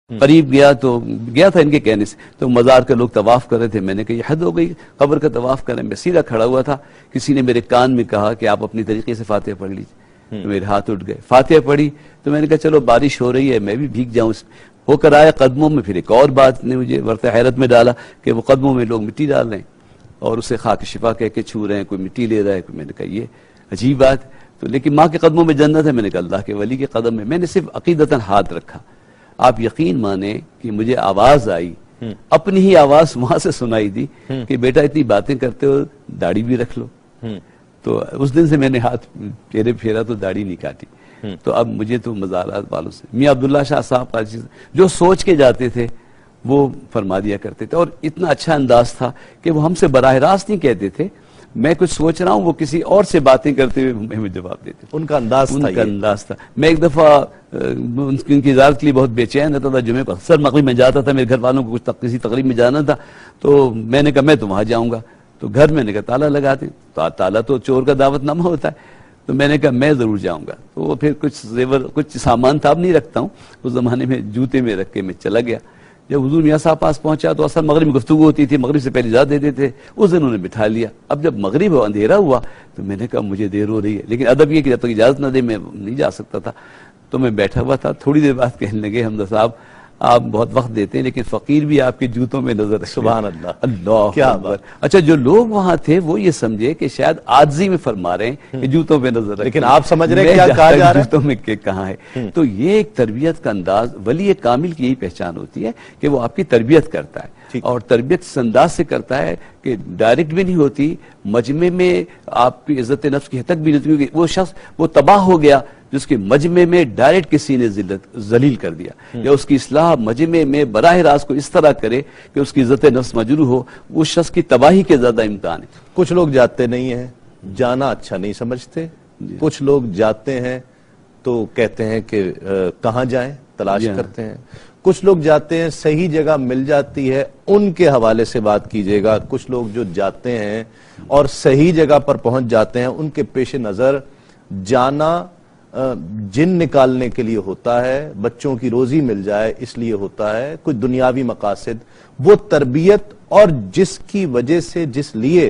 قریب گیا تھا ان کے کہنے سے، تو مزار کے لوگ طواف کر رہے تھے، میں نے کہا یہ حد ہو گئی قبر کا طواف کریں، میں سیدھا کھڑا ہوا تھا، کسی نے میرے کان میں کہا کہ آپ اپنی طریقے سے فاتحہ پڑھ لیجیے، تو میرے ہاتھ اٹھ گئے، فاتحہ پڑھی، تو میں نے کہا چلو بارش ہو رہی ہے میں بھی بھیگ جاؤں، ہو کر آیا قدموں میں، پھر ایک اور بات نے مجھے ورطہ حیرت میں ڈالا کہ وہ قدموں میں لوگ مٹی ڈال رہے ہیں اور اسے خاک شفا کہہ کے چھو رہے ہیں، کوئی مٹی لے رہا ہے، میں نے کہا یہ عجیب بات، تو لیکن ماں کے قدموں میں جنت ہے، میں نے کہا اللہ کے ولی کے قدم میں، میں نے صرف عقیدتاً ہاتھ رکھا، آپ یقین مانیں کہ مجھے آواز آئی، اپنی ہی آواز وہاں سے سنائی دی کہ بیٹا اتنی باتیں کرتے ہو داڑھی بھی رکھ لو، تو اس دن سے میں نے ہاتھ چہرے پھیرا تو داڑھی نہیں کاٹی، تو اب مجھے تو مزارات والوں سے میاں عبداللہ شاہ صاحب کا جو سوچ کے جاتے تھے وہ فرما دیا کرتے تھے، اور اتنا اچھا انداز تھا کہ وہ ہم سے براہ راست نہیں کہتے تھے، میں کچھ سوچ رہا ہوں وہ کسی اور سے باتیں کرتے ہوئے ہمیں جواب دیتے، ان کا انداز تھا۔ میں ایک دفعہ ان کی زیارت کے لیے بہت بے چین رہتا تھا، جمعے کو اکثر مغرب میں جاتا تھا، میرے گھر والوں کو کچھ کسی تقریب میں جانا تھا، تو میں نے کہا میں تو وہاں جاؤں گا، تو گھر میں نے کہا تالا لگا دیں، تو تالا تو چور کا دعوت نامہ ہوتا ہے، تو میں نے کہا میں ضرور جاؤں گا، تو وہ پھر کچھ زیور کچھ سامان تھا اب نہیں رکھتا ہوں، اس زمانے میں جوتے میں رکھ کے میں چلا گیا، جب حضور میاں صاحب پاس پہنچا تو اصل مغرب میں گفتگو ہوتی تھی، مغرب سے پہلے اجازت دیتے تھے، اس دن انہوں نے بٹھا لیا، اب جب مغرب ہو اندھیرا ہوا تو میں نے کہا مجھے دیر ہو رہی ہے، لیکن ادب یہ کہ جب تک اجازت نہ دے میں نہیں جا سکتا تھا، تو میں بیٹھا ہوا تھا، تھوڑی دیر بعد کہنے لگے حمزہ صاحب آپ بہت وقت دیتے ہیں لیکن فقیر بھی آپ کے جوتوں میں نظر رکھتے ہیں۔ سبحان اللہ، اللہ کیا بات۔ اچھا جو لوگ وہاں تھے وہ یہ سمجھے کہ شاید عاجزی میں فرما رہے ہیں کہ جوتوں پہ نظر رکھتے ہیں، لیکن آپ سمجھ رہے ہیں کیا کہا جا رہا ہے، جوتوں میں کہاں ہے، تو یہ ایک تربیت کا انداز، ولی کامل کی یہی پہچان ہوتی ہے کہ وہ آپ کی تربیت کرتا ہے، اور تربیت اس انداز سے کرتا ہے کہ ڈائریکٹ بھی نہیں ہوتی، مجمع میں آپ کی عزت نفس کی حد تک بھی نہیں ہوتی، وہ شخص وہ تباہ ہو گیا جس کے مجمع میں ڈائریکٹ کسی نے ذلیل کر دیا، یا اس کی اصلاح مجمع میں براہ راست کو اس طرح کرے کہ اس کی عزت نفس مجروح ہو، وہ شخص کی تباہی کے زیادہ امکان ہے۔ کچھ لوگ جاتے نہیں ہیں، جانا اچھا نہیں سمجھتے، کچھ لوگ جاتے ہیں تو کہتے ہیں کہ کہاں جائیں تلاش کرتے ہیں، کچھ لوگ جاتے ہیں صحیح جگہ مل جاتی ہے، ان کے حوالے سے بات کیجئے گا۔ کچھ لوگ جو جاتے ہیں اور صحیح جگہ پر پہنچ جاتے ہیں، ان کے پیش نظر جانا جن نکالنے کے لیے ہوتا ہے، بچوں کی روزی مل جائے اس لیے ہوتا ہے، کچھ دنیاوی مقاصد، وہ تربیت اور جس کی وجہ سے جس لیے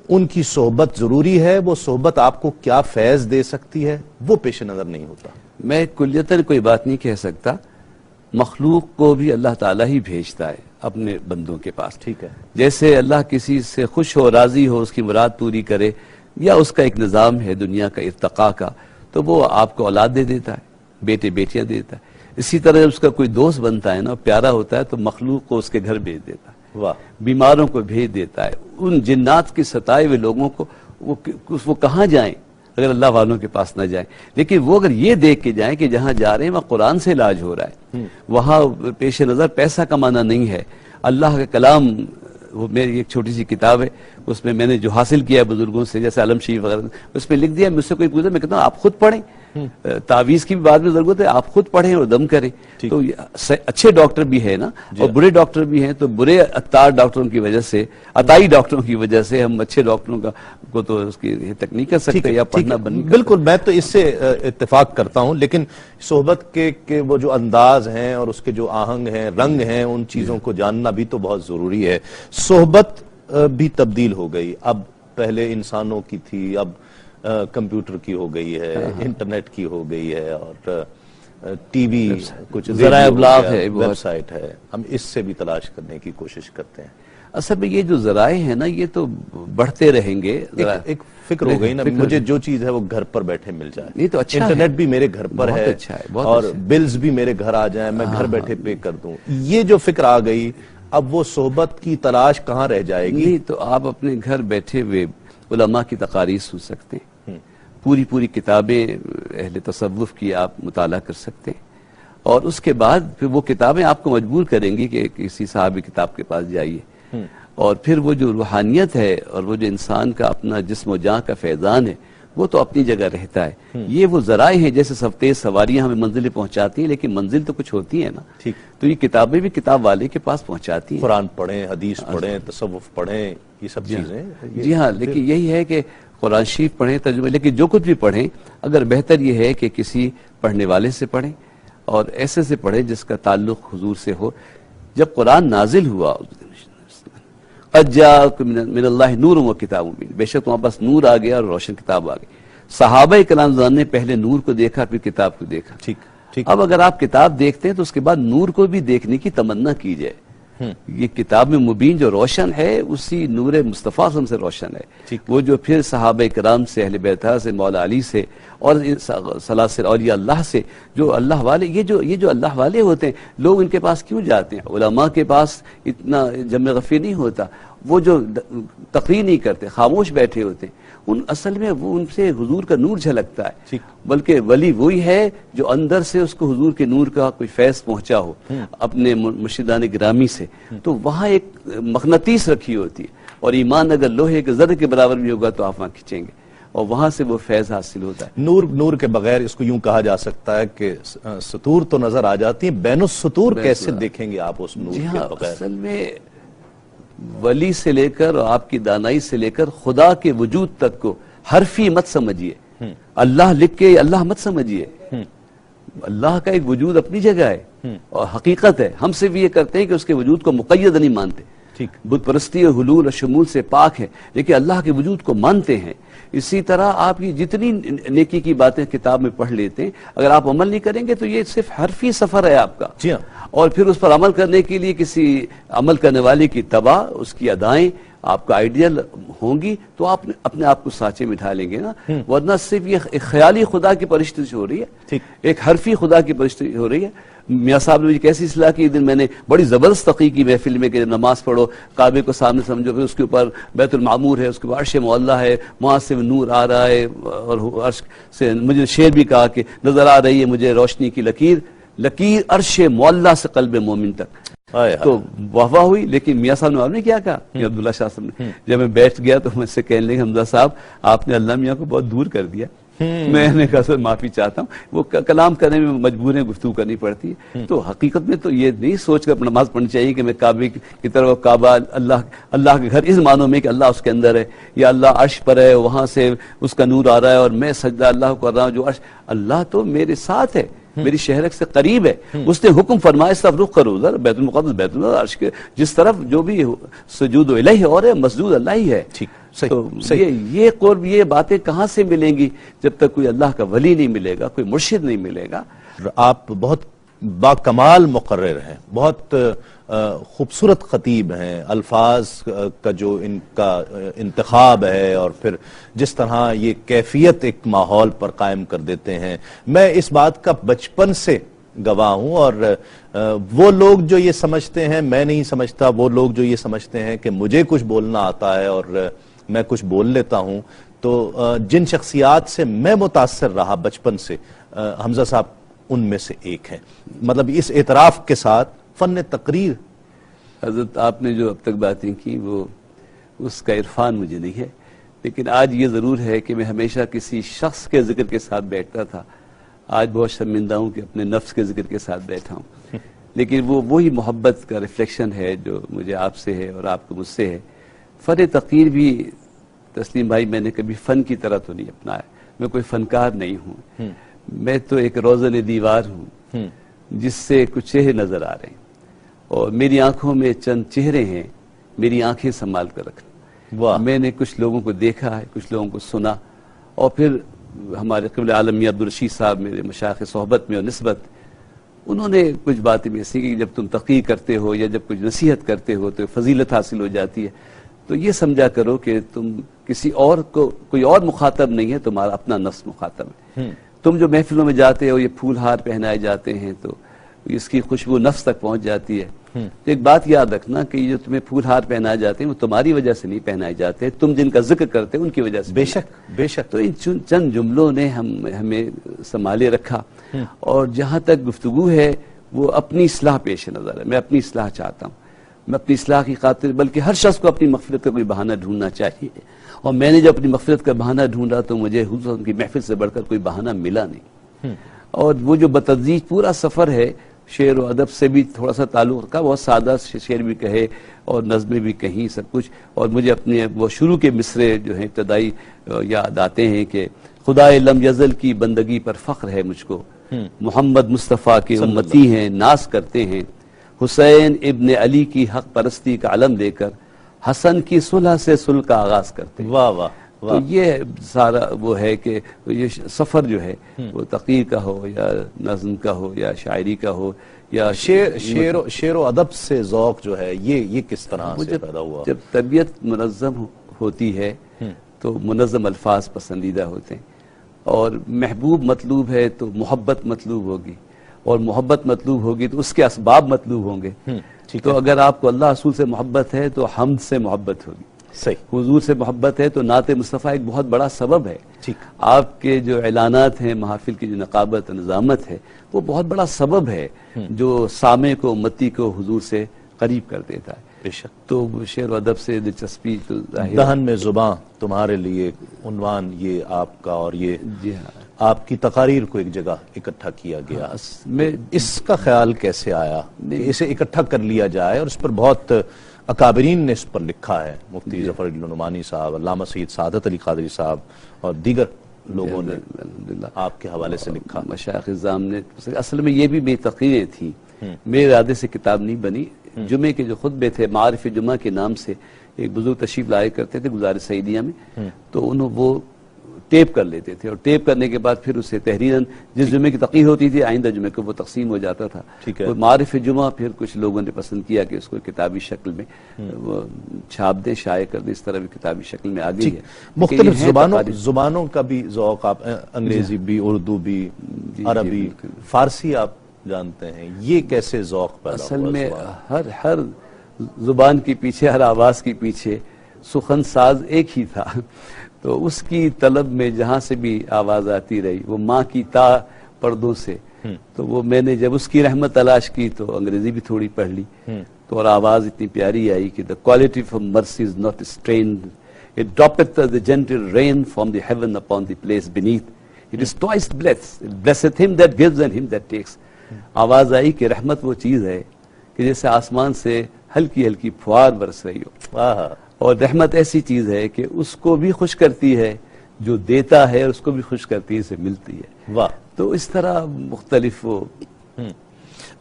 ان کی صحبت ضروری ہے، وہ صحبت آپ کو کیا فیض دے سکتی ہے، وہ پیش نظر نہیں ہوتا۔ میں کلیتاً کوئی بات نہیں کہہ سکتا، مخلوق کو بھی اللہ تعالیٰ ہی بھیجتا ہے اپنے بندوں کے پاس، ٹھیک ہے، جیسے اللہ کسی سے خوش ہو، راضی ہو، اس کی مراد پوری کرے، یا اس کا ایک نظام ہے دنیا کا ارتقاء کا، تو وہ آپ کو اولاد دے دیتا ہے، بیٹے بیٹیاں دیتا ہے، اسی طرح جب اس کا کوئی دوست بنتا ہے نا، پیارا ہوتا ہے، تو مخلوق کو اس کے گھر بھیج دیتا ہے، واہ، بیماروں کو بھیج دیتا ہے، ان جنات کے ستائے ہوئے لوگوں کو وہ کہاں جائیں اگر اللہ والوں کے پاس نہ جائیں، لیکن وہ اگر یہ دیکھ کے جائیں کہ جہاں جا رہے ہیں وہاں قرآن سے علاج ہو رہا ہے، وہاں پیش نظر پیسہ کمانا نہیں ہے، اللہ کا کلام، وہ میری ایک چھوٹی سی کتاب ہے، اس میں میں نے جو حاصل کیا ہے بزرگوں سے، جیسے علم شریف وغیرہ، اس میں لکھ دیا، مجھ سے کوئی پوچھا میں کہتا ہوں آپ خود پڑھیں، تعویذ کی بھی بعد میں ضرورت ہے، آپ خود پڑھیں اور دم کریں، تو اچھے ڈاکٹر بھی ہے نا، اور برے ڈاکٹر بھی ہیں، تو برے عطار ڈاکٹروں کی وجہ سے، عطائی ڈاکٹروں کی وجہ سے ہم اچھے ڈاکٹروں کو تو اس کی تک نہیں کر سکتے یا پڑھنا بند۔ بالکل، میں تو اس سے اتفاق کرتا ہوں، لیکن صحبت کے وہ جو انداز ہیں اور اس کے جو آہنگ ہیں، رنگ ہیں، ان چیزوں کو جاننا بھی تو بہت ضروری ہے۔ صحبت بھی تبدیل ہو گئی، اب پہلے انسانوں کی تھی، اب کمپیوٹر کی ہو گئی ہے، انٹرنیٹ کی ہو گئی ہے، اور ٹی وی، کچھ ذرائع ابلاغ ہے، ویب سائٹ ہے، ہم اس سے بھی تلاش کرنے کی کوشش کرتے ہیں۔ اصل میں یہ جو ذرائع ہیں نا، یہ تو بڑھتے رہیں گے، ایک فکر ہو گئی نا، مجھے جو چیز ہے وہ گھر پر بیٹھے مل جائے، یہ تو اچھا ہے، انٹرنیٹ بھی میرے گھر پر ہے، اور بلز بھی میرے گھر آ جائیں، میں گھر بیٹھے پے کر دوں، یہ جو فکر آ گئی، اب وہ صحبت کی تلاش کہاں رہ جائے گی؟ نہیں تو آپ اپنے گھر بیٹھے ہوئے علماء کی تقاریر سن سکتے ہیں، پوری کتابیں اہل تصوف کی آپ مطالعہ کر سکتے ہیں، اور اس کے بعد پھر وہ کتابیں آپ کو مجبور کریں گی کہ کسی صاحب کتاب کے پاس جائیے، اور پھر وہ جو روحانیت ہے اور وہ جو انسان کا اپنا جسم و جاں کا فیضان ہے وہ تو اپنی جگہ رہتا ہے، یہ وہ ذرائع ہیں، جیسے تیز سواریاں ہمیں منزلیں پہنچاتی ہیں، لیکن منزل تو کچھ ہوتی ہے نا، تو یہ کتابیں بھی کتاب والے کے پاس پہنچاتی ہیں، قرآن پڑھیں، حدیث پڑھیں، تصوف پڑھیں، یہ سب چیزیں۔ جی ہاں، لیکن یہی ہے کہ قرآن شریف پڑھیں، ترجمہ، لیکن جو کچھ بھی پڑھیں، اگر بہتر یہ ہے کہ کسی پڑھنے والے سے پڑھیں، اور ایسے سے پڑھیں جس کا تعلق حضور سے ہو. جب قرآن نازل ہوا قد جاءکم من اللہ نور و کتاب مبین، بے شک تمہارے پاس نور آ گیا اور روشن کتاب آ گئی. صحابہ کرام نے پہلے نور کو دیکھا پھر کتاب کو دیکھا. ٹھیک ٹھیک. اب اگر آپ کتاب دیکھتے ہیں تو اس کے بعد نور کو بھی دیکھنے کی تمنا کیجئے. یہ کتاب میں مبین جو روشن ہے اسی نور مصطفیٰ صلی اللہ علیہ وسلم سے روشن ہے. وہ جو پھر صحابہ کرام سے، اہل بیت سے، مولا علی سے اور سلاسل اولیاء اللہ سے، جو اللہ والے، یہ جو اللہ والے ہوتے ہیں، لوگ ان کے پاس کیوں جاتے ہیں؟ علماء کے پاس اتنا جمع غفیر نہیں ہوتا. وہ جو تقریر نہیں کرتے، خاموش بیٹھے ہوتے ہیں، اصل میں وہ ان سے حضور کا نور جھلکتا ہے. بلکہ ولی وہی ہے جو اندر سے اس کو حضور کے نور کا کوئی فیض پہنچا ہو اپنے مرشدان گرامی سے. تو وہاں ایک مغناطیس رکھی ہوتی ہے، اور ایمان اگر لوہے کے ذرے کے برابر بھی ہوگا تو آپ وہاں کھینچیں گے اور وہاں سے وہ فیض حاصل ہوتا ہے. نور کے بغیر اس کو یوں کہا جا سکتا ہے کہ سطور تو نظر آ جاتی ہیں، بین السطور کیسے دیکھیں گے آپ اس نور کے بغیر؟ اصل میں ولی سے لے کر اور آپ کی دانائی سے لے کر خدا کے وجود تک کو حرفی مت سمجھیے. اللہ لکھ کے اللہ مت سمجھیے. اللہ کا ایک وجود اپنی جگہ ہے اور حقیقت ہے. ہم صرف یہ کرتے ہیں کہ اس کے وجود کو مقید نہیں مانتے. بت پرستی اور حلول اور شمول سے پاک ہے، لیکن اللہ کے وجود کو مانتے ہیں. اسی طرح آپ کی جتنی نیکی کی باتیں کتاب میں پڑھ لیتے ہیں، اگر آپ عمل نہیں کریں گے تو یہ صرف حرفی سفر ہے آپ کا. جی ہاں. اور پھر اس پر عمل کرنے کے لیے کسی عمل کرنے والے کی تباہ، اس کی ادائیں آپ کا آئیڈیل ہوں گی تو آپ اپنے آپ کو سانچے میں ڈھالیں گے نا. ورنہ صرف یہ ایک خیالی خدا کی پرستش ہو رہی ہے، ایک حرفی خدا کی پرستش ہو رہی ہے. میاں صاحب نے کیسی اصلاح کی، دن میں نے بڑی زبردست تقی کی محفل میں کہ نماز پڑھو، کعبے کو سامنے سمجھو، پھر اس کے اوپر بیت المعمور ہے، اس کے اوپر عرش معلیٰ ہے، وہاں سے نور آ رہا ہے. اور عرش سے مجھے شعر بھی کہا کہ نظر آ رہی ہے مجھے روشنی کی لکیر عرش معلیٰ سے قلب مومن تک. تو واہ واہ ہوئی. لیکن میاں صاحب نے معلوم نہیں کیا کہا کہ عبداللہ شاہ صاحب نے، جب میں بیٹھ گیا تو مجھ سے کہنے لگے حمزہ صاحب آپ نے اللہ میاں کو بہت دور کر دیا. میں نے کہا سر معافی چاہتا ہوں، وہ کلام کرنے میں مجبور ہیں، گفتگو کرنی پڑتی ہے. تو حقیقت میں تو یہ نہیں سوچ کر نماز پڑھنی چاہیے کہ میں کعبے کی طرف، کعبہ اللہ کے گھر اس معنوں میں کہ اللہ اس کے اندر ہے، یا اللہ عرش پر ہے وہاں سے اس کا نور آ رہا ہے اور میں سجدہ اللہ کو کر رہا ہوں. جو عرش، اللہ تو میرے ساتھ ہے، میری شہرک سے قریب ہے. اس نے حکم فرمایا اس طرف رخ کرو، ذرا بیت المقدس، بیت اللہ، عرش کے جس طرف جو بھی سجود الہ اور ہے، مسجود اللہ ہی ہے. تو یہ قرب، یہ باتیں کہاں سے ملیں گی جب تک کوئی اللہ کا ولی نہیں ملے گا، کوئی مرشد نہیں ملے گا. آپ بہت با کمال مقرر ہیں، بہت خوبصورت خطیب ہیں. الفاظ کا جو ان کا انتخاب ہے اور پھر جس طرح یہ کیفیت ایک ماحول پر قائم کر دیتے ہیں، میں اس بات کا بچپن سے گواہ ہوں. اور وہ لوگ جو یہ سمجھتے ہیں میں نہیں سمجھتا، وہ لوگ جو یہ سمجھتے ہیں کہ مجھے کچھ بولنا آتا ہے اور میں کچھ بول لیتا ہوں، تو جن شخصیات سے میں متاثر رہا بچپن سے، حمزہ صاحب ان میں سے ایک ہیں. مطلب اس اعتراف کے ساتھ فن تقریر. حضرت آپ نے جو اب تک باتیں کی وہ اس کا عرفان مجھے نہیں ہے، لیکن آج یہ ضرور ہے کہ میں ہمیشہ کسی شخص کے ذکر کے ساتھ بیٹھتا تھا. آج بہت شرمندہ ہوں کہ اپنے نفس کے ذکر کے ساتھ بیٹھا ہوں. لیکن وہی محبت کا ریفلیکشن ہے جو مجھے آپ سے ہے اور آپ کو مجھ سے ہے. فن تقریر بھی تسلیم بھائی میں نے کبھی فن کی طرح تو نہیں اپنایا. میں کوئی فنکار نہیں ہوں، میں تو ایک روزن دیوار ہوں جس سے کچھ چہرے نظر آ رہے ہیں اور میری آنکھوں میں چند چہرے ہیں، میری آنکھیں سنبھال کر رکھنا. میں نے کچھ لوگوں کو دیکھا ہے، کچھ لوگوں کو سنا، اور پھر ہمارے قبلہ عالم میاں عبدالرشید صاحب میرے مشایخ صحبت میں اور نسبت، انہوں نے کچھ باتیں میں ایسی کہ جب تم تقریر کرتے ہو یا جب کچھ نصیحت کرتے ہو تو فضیلت حاصل ہو جاتی ہے. تو یہ سمجھا کرو کہ تم کسی اور کو، کوئی اور مخاطب نہیں ہے، تمہارا اپنا نفس مخاطب ہے. تم جو محفلوں میں جاتے ہو، یہ پھول ہار پہنائے جاتے ہیں تو اس کی خوشبو نفس تک پہنچ جاتی ہے. تو ایک بات یاد رکھنا کہ یہ جو تمہیں پھول ہار پہنائے جاتے ہیں وہ تمہاری وجہ سے نہیں پہنائے جاتے، تم جن کا ذکر کرتے ہیں ان کی وجہ سے. بے شک بے شک. تو ان چند جملوں نے ہمیں سنبھالے رکھا. اور جہاں تک گفتگو ہے وہ اپنی اصلاح پیش نظر ہے. میں اپنی اصلاح چاہتا ہوں، میں اپنی اصلاح کی خاطر، بلکہ ہر شخص کو اپنی مغفرت کا کوئی بہانہ ڈھونڈنا چاہیے. اور میں نے جب اپنی مغفرت کا بہانہ ڈھونڈا تو مجھے حضور کی محفل سے بڑھ کر کوئی بہانہ ملا نہیں. اور وہ جو بتدریج پورا سفر ہے، شعر و ادب سے بھی تھوڑا سا تعلق رکھا، بہت سادہ شعر بھی کہے اور نظمیں بھی کہیں، سب کچھ. اور مجھے اپنے وہ شروع کے مصرے جو ہیں ابتدائی یاد آتے ہیں کہ خدائے لم یزل کی بندگی پر فخر ہے مجھ کو، محمد مصطفیٰ کے امتی ہیں، ناز کرتے ہیں، حسین ابن علی کی حق پرستی کا علم لے کر حسن کی صلح سے صلح کا آغاز کرتے ہیں۔ واہ واہ تو یہ سارا وہ ہے کہ یہ سفر جو ہے وہ تقریر کا ہو یا نظم کا ہو یا شاعری کا ہو یا شعر و ادب سے ذوق جو ہے یہ کس طرح سے پیدا ہوا؟ جب طبیعت منظم ہوتی ہے تو منظم الفاظ پسندیدہ ہوتے ہیں، اور محبوب مطلوب ہے تو محبت مطلوب ہوگی، اور محبت مطلوب ہوگی تو اس کے اسباب مطلوب ہوں گے۔ تو اگر آپ کو اللہ رسول سے محبت ہے تو حمد سے محبت ہوگی، صحیح، حضور سے محبت ہے تو نعت مصطفیٰ ایک بہت بڑا سبب ہے۔ ٹھیک، آپ کے جو اعلانات ہیں، محافل کی جو نقابت نظامت ہے، وہ بہت بڑا سبب ہے جو سامع کو، امتی کو حضور سے قریب کر دیتا ہے۔ بے شک۔ تو شعر و ادب سے دلچسپی تو ظاہر ہے۔ دہن میں زباں تمہارے لیے عنوان یہ آپ کا، اور یہ جی ہاں، آپ کی تقاریر کو ایک جگہ اکٹھا کیا گیا۔ میں اس کا خیال کیسے آیا کہ اسے اکٹھا کر لیا جائے؟ اور اس پر بہت اکابرین نے اس پر لکھا ہے، مفتی ظفر علی نعمانی صاحب، علامہ سید سعادت علی قادری صاحب اور دیگر لوگوں نے الحمدللہ آپ کے حوالے سے لکھا۔ مشائخ اعظام نے، اصل میں یہ بھی میری تقریریں تھیں، میرے ارادے سے کتاب نہیں بنی۔ جمعے کے جو خطبے تھے، معارف جمعہ کے نام سے ایک بزرگ تشریف لائے کرتے تھے گزارش سعیدیہ میں، تو انہوں وہ ٹیپ کر لیتے تھے، اور ٹیپ کرنے کے بعد پھر اسے تحریراً جس جمعے کی تقریر ہوتی تھی آئندہ جمعے کو وہ تقسیم ہو جاتا تھا۔ وہ معارف جمعہ پھر کچھ لوگوں نے پسند کیا کہ اس کو کتابی شکل میں وہ چھاپ دیں، شائع کر دیں، اس طرح بھی کتابی شکل میں آ گئی ہے۔ مختلف زبانوں کا بھی ذوق، آپ انگریزی بھی، اردو بھی، عربی، فارسی آپ جانتے ہیں، یہ کیسے ذوق پیدا ہوا؟ اصل میں ہر زبان کے پیچھے، ہر آواز کے پیچھے سخن ساز ایک ہی تھا، تو اس کی طلب میں جہاں سے بھی آواز آتی رہی، وہ ماں کی تا پردوں سے، تو وہ میں نے جب اس کی رحمت تلاش کی تو انگریزی بھی تھوڑی پڑھ لی، تو اور آواز اتنی پیاری آئی کہ the quality of mercy is not strained, it droppeth as the gentle rain from the heaven upon the place beneath, it is twice blessed, it blesseth him that gives and him that takes۔ آواز آئی کہ رحمت وہ چیز ہے کہ جیسے آسمان سے ہلکی ہلکی پھوار برس رہی ہو، اور رحمت ایسی چیز ہے کہ اس کو بھی خوش کرتی ہے جو دیتا ہے، اور اس کو بھی خوش کرتی ہے، اسے ملتی ہے۔ واہ۔ تو اس طرح مختلف وہ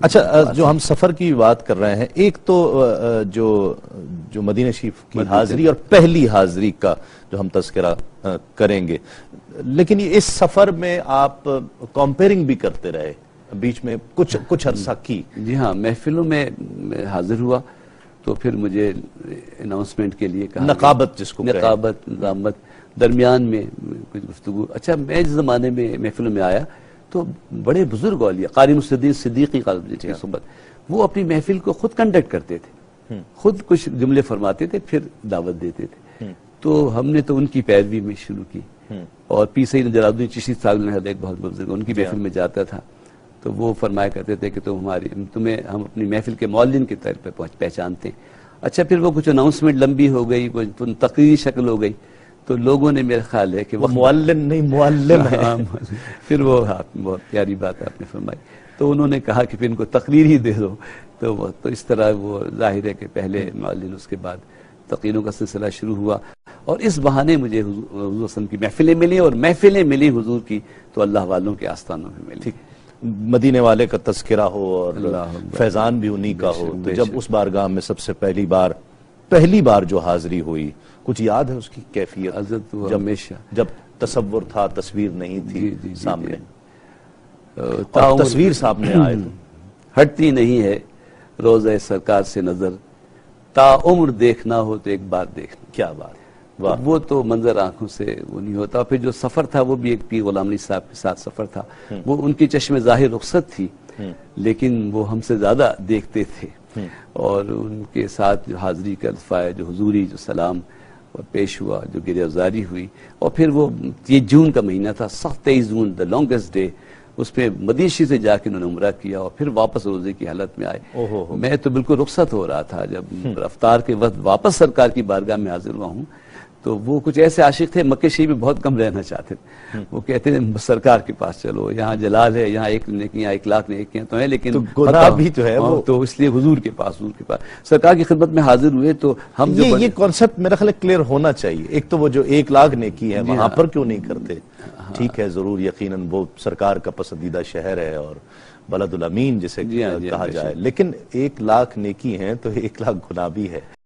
اچھا، جو ہم سفر کی بات کر رہے ہیں، ایک تو جو مدینہ شریف کی حاضری اور پہلی حاضری کا جو ہم تذکرہ کریں گے، لیکن اس سفر میں آپ کمپیئرنگ بھی کرتے رہے، بیچ میں کچھ عرصہ کی۔ جی ہاں، محفلوں میں حاضر ہوا تو پھر مجھے اناؤنسمنٹ کے لیے کہا، نقابت جس کو نقابت نظامت، درمیان میں کچھ گفتگو۔ اچھا، میں جس زمانے میں محفلوں میں آیا تو بڑے بزرگ اولیاء، قاری نصرالدین صدیقی کی صحبت، وہ اپنی محفل کو خود کنڈکٹ کرتے تھے، خود کچھ جملے فرماتے تھے، پھر دعوت دیتے تھے۔ تو ہم نے تو ان کی پیروی میں شروع کی، اور پیر سید جلال الدین چشتی صاحب نے ایک بہت بزرگ، ان کی محفل میں جاتا تھا تو وہ فرمایا کرتے تھے کہ تمہیں ہم اپنی محفل کے معلن کے طور پہ پہچانتے ہیں۔ اچھا، پھر وہ کچھ اناؤنسمنٹ لمبی ہو گئی، کچھ تقریری شکل ہو گئی، تو لوگوں نے، میرا خیال ہے کہ وہ معلن نہیں معلم ہے، پھر وہ بہت پیاری بات آپ نے فرمائی، تو انہوں نے کہا کہ پھر ان کو تقریر ہی دے دو، تو اس طرح وہ ظاہر ہے کہ پہلے معلن، اس کے بعد تقریروں کا سلسلہ شروع ہوا، اور اس بہانے مجھے حضور صلی اللہ علیہ وسلم کی محفلیں ملی، اور محفلیں ملی حضور کی تو اللہ والوں کے آستانوں میں ملی۔ مدینے والے کا تذکرہ ہو اور فیضان بھی انہی کا ہو، تو جب اس بارگاہ میں سب سے پہلی بار جو حاضری ہوئی، کچھ یاد ہے اس کی کیفیت؟ حضرت ہمیشہ جب تصور تھا، تصویر نہیں تھی سامنے، اور تصویر سامنے آئے تو ہٹتی نہیں ہے روضہ سرکار سے نظر، تا عمر دیکھنا ہو تو ایک بار دیکھنا۔ کیا بات! وہ تو منظر آنکھوں سے وہ نہیں ہوتا۔ پھر جو سفر تھا وہ بھی ایک پیر غلام علی صاحب کے ساتھ سفر تھا، وہ ان کی چشم ظاہر رخصت تھی، لیکن وہ ہم سے زیادہ دیکھتے تھے، اور ان کے ساتھ جو حاضری کا الفاظ، جو حضوری، جو سلام اور پیش ہوا، جو گریزاری ہوئی، اور پھر وہ یہ جون کا مہینہ تھا، سخت 23 جون، دا لانگسٹ ڈے، اس میں مدیشی سے جا کے انہوں نے عمرہ کیا، اور پھر واپس روزے کی حالت میں آئے۔ میں تو بالکل رخصت ہو رہا تھا جب افطار کے وقت واپس سرکار کی بارگاہ میں حاضر ہوا ہوں، تو وہ کچھ ایسے عاشق تھے، مکہ شریف میں بہت کم رہنا چاہتے تھے، وہ کہتے ہیں سرکار کے پاس چلو، یہاں جلال ہے، یہاں 1 نیکی، یہاں 1 لاکھ نیکیاں تو ہیں، لیکن گناہ بھی تو ہے، تو اس لیے حضور کے پاس سرکار کی خدمت میں حاضر ہوئے۔ تو ہم یہ کانسیپٹ میرا خیال کلیئر ہونا چاہیے، ایک تو وہ جو 1 لاکھ نیکی ہے وہاں پر کیوں نہیں کرتے، ٹھیک ہے ضرور یقیناً وہ سرکار کا پسندیدہ شہر ہے اور بلد الامین جسے جی ہاں، کہا جائے، لیکن 1 لاکھ نیکی ہیں تو 1 لاکھ گناہ بھی ہے۔